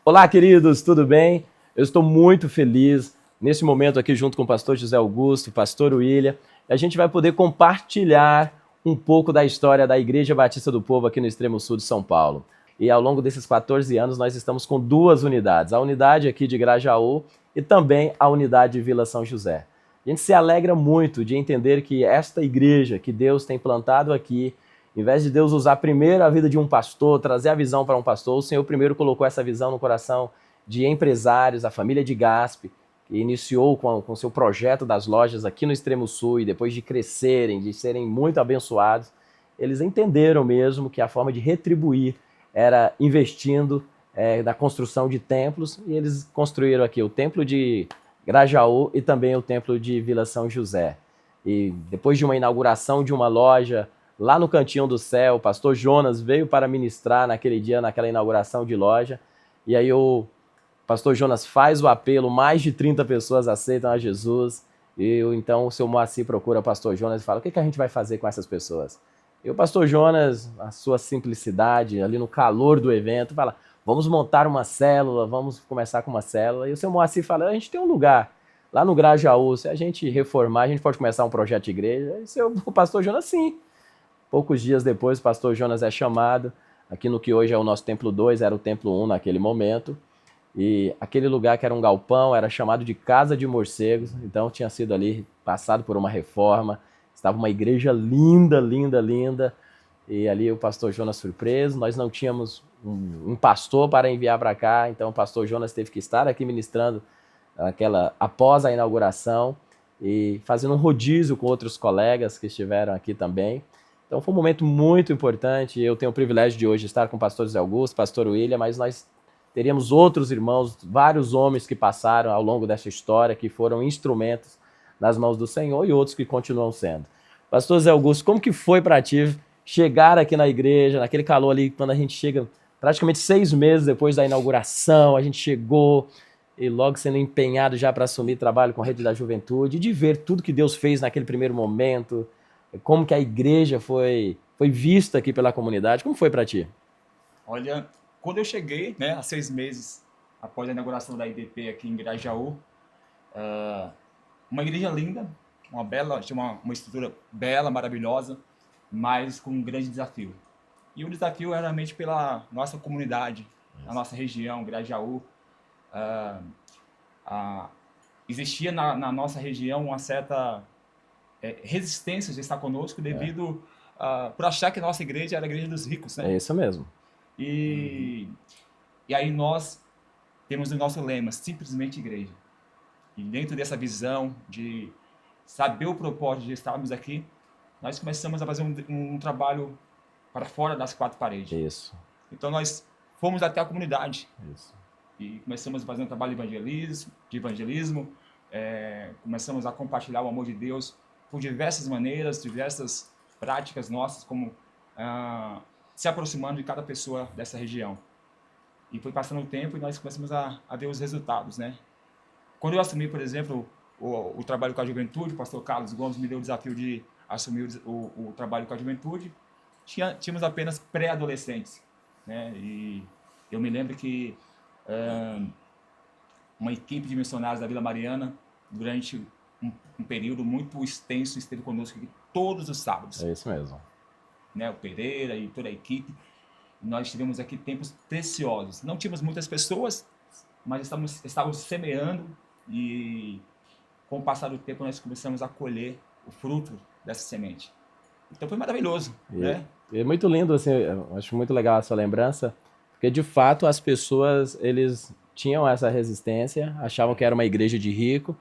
Olá, queridos, tudo bem? Eu estou muito feliz nesse momento aqui junto com o pastor José Augusto, pastor William. A gente vai poder compartilhar um pouco da história da Igreja Batista do Povo aqui no extremo sul de São Paulo. E ao longo desses 14 anos nós estamos com duas unidades, a unidade aqui de Grajaú e também a unidade de Vila São José. A gente se alegra muito de entender que esta igreja que Deus tem plantado aqui, em vez de Deus usar primeiro a vida de um pastor, trazer a visão para um pastor, o Senhor primeiro colocou essa visão no coração de empresários, a família de Gaspe, que iniciou com o seu projeto das lojas aqui no extremo sul e depois de crescerem, de serem muito abençoados, eles entenderam mesmo que a forma de retribuir era investindo na construção de templos, e eles construíram aqui o templo de Grajaú e também o templo de Vila São José. E depois de uma inauguração de uma loja lá no Cantinho do Céu, o pastor Jonas veio para ministrar naquele dia, naquela inauguração de loja, e aí o pastor Jonas faz o apelo, mais de 30 pessoas aceitam a Jesus, e então o seu Moacir procura o pastor Jonas e fala: o que a gente vai fazer com essas pessoas? E o pastor Jonas, a sua simplicidade, ali no calor do evento, fala: vamos montar uma célula, vamos começar com uma célula. E o seu Moacir fala: a gente tem um lugar lá no Grajaú, se a gente reformar, a gente pode começar um projeto de igreja. E o pastor Jonas, sim. Poucos dias depois, o pastor Jonas é chamado, aqui no que hoje é o nosso Templo 2, era o Templo 1 naquele momento, e aquele lugar que era um galpão era chamado de Casa de Morcegos, então tinha sido ali passado por uma reforma, estava uma igreja linda, linda, linda, e ali o pastor Jonas surpreso, nós não tínhamos um pastor para enviar para cá, então o pastor Jonas teve que estar aqui ministrando após a inauguração e fazendo um rodízio com outros colegas que estiveram aqui também. Então foi um momento muito importante. Eu tenho o privilégio de hoje estar com o pastor José Augusto, pastor William, mas nós teríamos outros irmãos, vários homens que passaram ao longo dessa história, que foram instrumentos nas mãos do Senhor e outros que continuam sendo. Pastor José Augusto, como que foi para ti chegar aqui na igreja, naquele calor ali, quando a gente chega praticamente 6 meses depois da inauguração, a gente chegou e logo sendo empenhado já para assumir trabalho com a Rede da Juventude, de ver tudo que Deus fez naquele primeiro momento, como que a igreja foi vista aqui pela comunidade. Como foi para ti? Olha, quando eu cheguei, né, há 6 meses após a inauguração da IDP aqui em Grajaú, uma igreja linda, tinha uma estrutura bela, maravilhosa, mas com um grande desafio. E o desafio era realmente pela nossa comunidade, a nossa região, Grajaú. Existia na nossa região uma certa resistência de estar conosco devido por achar que a nossa igreja era a igreja dos ricos, né? É isso mesmo. E aí nós temos o nosso lema, simplesmente igreja. E dentro dessa visão de saber o propósito de estarmos aqui, nós começamos a fazer um trabalho para fora das 4 paredes. Isso. Então nós fomos até a comunidade. Isso. E começamos a fazer um trabalho de evangelismo, começamos a compartilhar o amor de Deus por diversas maneiras, diversas práticas nossas, como se aproximando de cada pessoa dessa região. E foi passando o tempo e nós começamos a ver os resultados, né? Quando eu assumi, por exemplo, o trabalho com a juventude, o pastor Carlos Gomes me deu o desafio de assumir o trabalho com a juventude. Tínhamos apenas pré-adolescentes, né? E eu me lembro que uma equipe de missionários da Vila Mariana, durante um período muito extenso, esteve conosco aqui todos os sábados. É isso mesmo. Né, o Pereira e toda a equipe. Nós tivemos aqui tempos preciosos. Não tínhamos muitas pessoas, mas estávamos semeando, e com o passar do tempo nós começamos a colher o fruto dessa semente. Então foi maravilhoso. Né? É muito lindo, assim, eu acho muito legal a sua lembrança, porque de fato as pessoas, eles tinham essa resistência, achavam que era uma igreja de rico,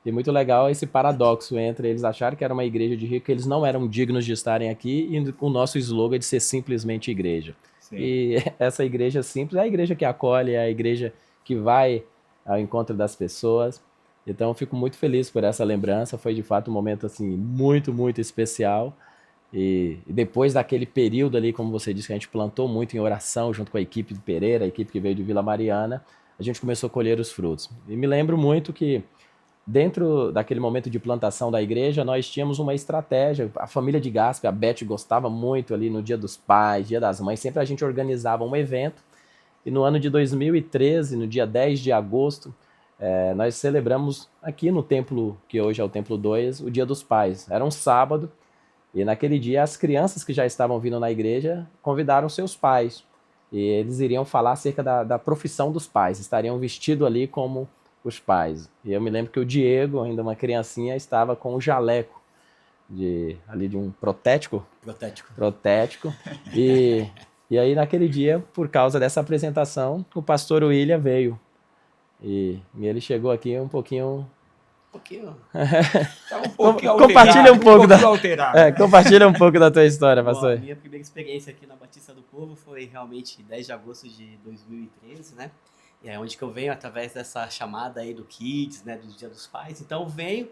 e muito legal esse paradoxo entre eles acharem que era uma igreja de rico, que eles não eram dignos de estarem aqui, e o nosso slogan de ser simplesmente igreja. Sim. E essa igreja simples é a igreja que acolhe, é a igreja que vai ao encontro das pessoas. Então eu fico muito feliz por essa lembrança, foi de fato um momento assim, muito, muito especial. E depois daquele período ali, como você disse, que a gente plantou muito em oração junto com a equipe do Pereira, a equipe que veio de Vila Mariana, a gente começou a colher os frutos. E me lembro muito que dentro daquele momento de plantação da igreja, nós tínhamos uma estratégia. A família de Gaspe, a Beth, gostava muito ali no Dia dos Pais, Dia das Mães, sempre a gente organizava um evento E no ano de 2013, no dia 10 de agosto, nós celebramos aqui no templo, que hoje é o Templo 2, o Dia dos Pais. Era um sábado, e naquele dia as crianças que já estavam vindo na igreja convidaram seus pais. E eles iriam falar acerca da profissão dos pais, estariam vestidos ali como os pais. E eu me lembro que o Diego, ainda uma criancinha, estava com o jaleco ali de um protético. Protético. E aí naquele dia, por causa dessa apresentação, o pastor William veio. E ele chegou aqui um pouquinho... Tá um pouquinho Compartilha um pouco compartilha um pouco da tua história, Bom, pastor. a minha primeira experiência aqui na Batista do Povo foi realmente 10 de agosto de 2013, né? E é onde que eu venho através dessa chamada aí do Kids, né, do Dia dos Pais. Então eu venho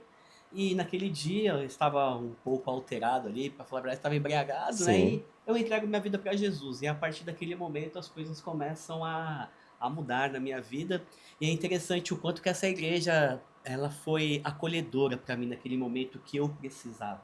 e naquele dia eu estava um pouco alterado ali, para falar a verdade, estava embriagado, né? Sim. E eu entrego minha vida para Jesus. E a partir daquele momento as coisas começam a mudar na minha vida. E é interessante o quanto que essa igreja ela foi acolhedora para mim naquele momento que eu precisava.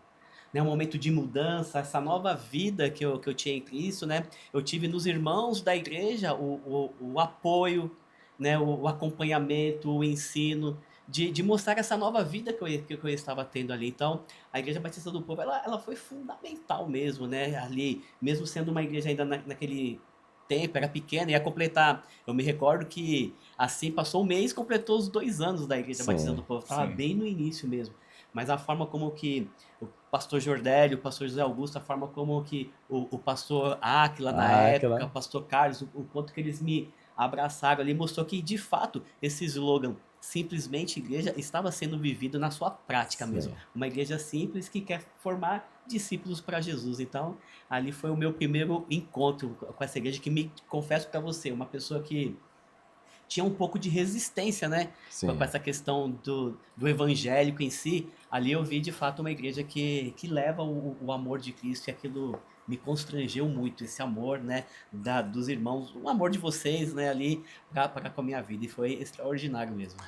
Né, um momento de mudança, essa nova vida que eu tinha em Cristo, né? Eu tive nos irmãos da igreja o apoio, né? O acompanhamento, o ensino, de mostrar essa nova vida que eu estava tendo ali. Então, a Igreja Batista do Povo, ela foi fundamental mesmo, né? Ali, mesmo sendo uma igreja ainda naquele tempo, era pequena, ia completar. Eu me recordo que assim passou um mês, completou os 2 anos da Igreja Sim, Batista do Povo. Estava sim. bem no início mesmo. Mas a forma como que o pastor Jordélio, o pastor José Augusto, a forma como que o pastor Áquila na Áquila. época, o pastor Carlos, o quanto que eles me abraçaram ali, mostrou que de fato esse slogan simplesmente igreja estava sendo vivido na sua prática Sim. mesmo. Uma igreja simples que quer formar discípulos para Jesus. Então, ali foi o meu primeiro encontro com essa igreja, que me confesso para você, uma pessoa que tinha um pouco de resistência, né? Sim. Com essa questão do evangélico em si. Ali eu vi de fato uma igreja que leva o amor de Cristo, e aquilo me constrangeu muito, esse amor, né, dos irmãos, o amor de vocês, né, ali para com a minha vida, e foi extraordinário mesmo.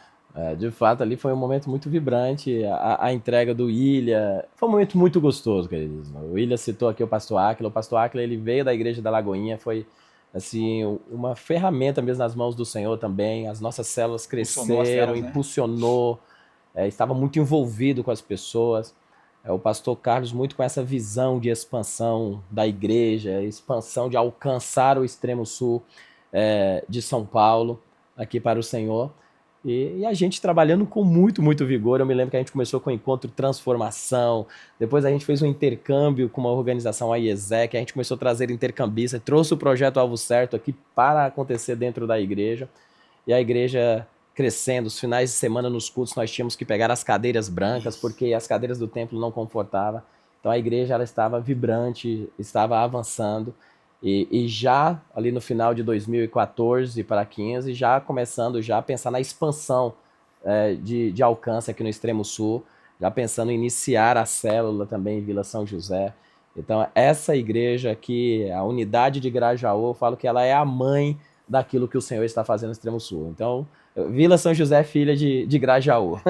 De fato, ali foi um momento muito vibrante, a entrega do William, foi um momento muito gostoso, queridos. O William citou aqui o pastor Áquila, ele veio da igreja da Lagoinha, foi assim, uma ferramenta mesmo nas mãos do Senhor também, as nossas células Impulsionou as cresceram, células, né? impulsionou, estava muito envolvido com as pessoas. O pastor Carlos muito com essa visão de expansão da igreja, expansão de alcançar o extremo sul de São Paulo, aqui para o Senhor. E a gente trabalhando com muito, muito vigor. Eu me lembro que a gente começou com o Encontro Transformação, depois a gente fez um intercâmbio com uma organização, a IESEC, a gente começou a trazer intercambistas, trouxe o projeto Alvo Certo aqui para acontecer dentro da igreja, e a igreja crescendo, os finais de semana nos cultos nós tínhamos que pegar as cadeiras brancas, Isso. porque as cadeiras do templo não confortavam. Então a igreja ela estava vibrante, estava avançando, e já ali no final de 2014 para 2015, já começando já a pensar na expansão de alcance aqui no Extremo Sul, já pensando em iniciar a célula também em Vila São José. Então essa igreja aqui, a unidade de Grajaú, eu falo que ela é a mãe daquilo que o Senhor está fazendo no Extremo Sul. Então, Vila São José é filha de Grajaú.